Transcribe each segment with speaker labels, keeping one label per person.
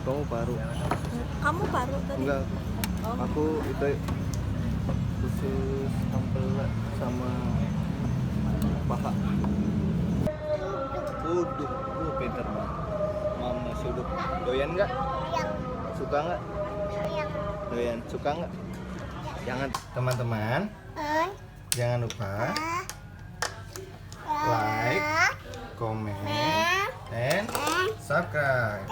Speaker 1: Kamu paru.
Speaker 2: Kamu paru tadi?
Speaker 1: Enggak.
Speaker 2: Oh.
Speaker 1: Aku itu khusus tampil sama paha. Uduk, pinter banget. Mam nasi uduk. Doyan nggak? Suka nggak? Doyan. Suka nggak? Jangan teman-teman. Jangan lupa like, comment, and subscribe.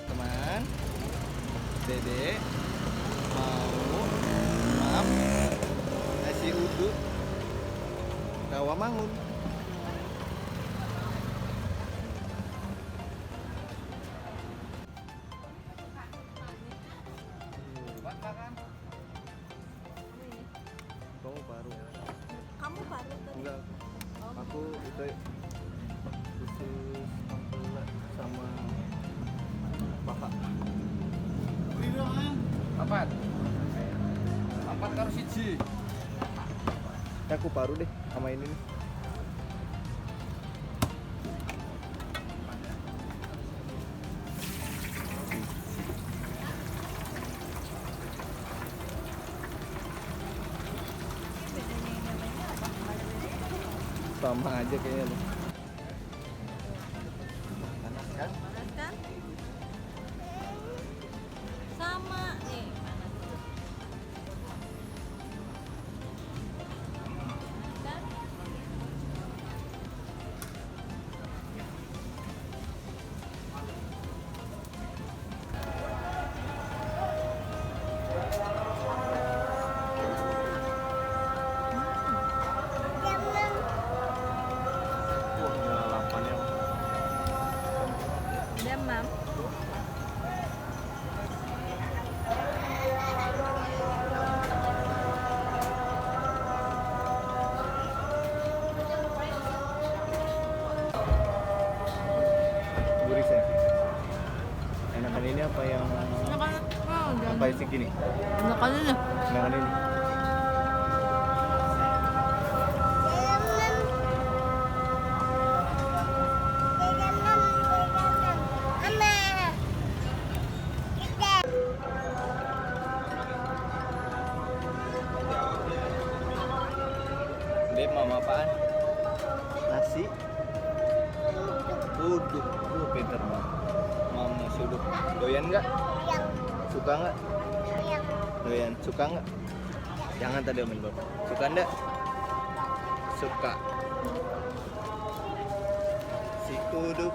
Speaker 1: Teman, Dede mau mam nasi uduk Rawamangun. Kamu paru.
Speaker 2: Kamu paru tadi?
Speaker 1: Enggak.
Speaker 2: Oh.
Speaker 1: Aku itu khusus tampil sama paha.
Speaker 3: Papat karo siji.
Speaker 1: Aku paru deh sama ini nih.
Speaker 2: Bedanya yang namanya apa? Ada bedanya?
Speaker 1: Sama aja kayaknya loh.
Speaker 3: Panas kan?
Speaker 2: Panas kan? Sama nih, panas. Kan?
Speaker 1: Wah, lalapannya.
Speaker 2: Demam.
Speaker 1: Gurih saya. Enakan ini apa yang apa isi gini?
Speaker 2: Enakan ini.
Speaker 1: Enakan ini. Dep, mama apaan? Nasi uduk. Pinter banget. Mam nasi uduk. Doyan nggak? Suka nggak? Doyan. Suka nggak? Jangan tadi omen bapak. Suka nggak? Suka. Si uduk.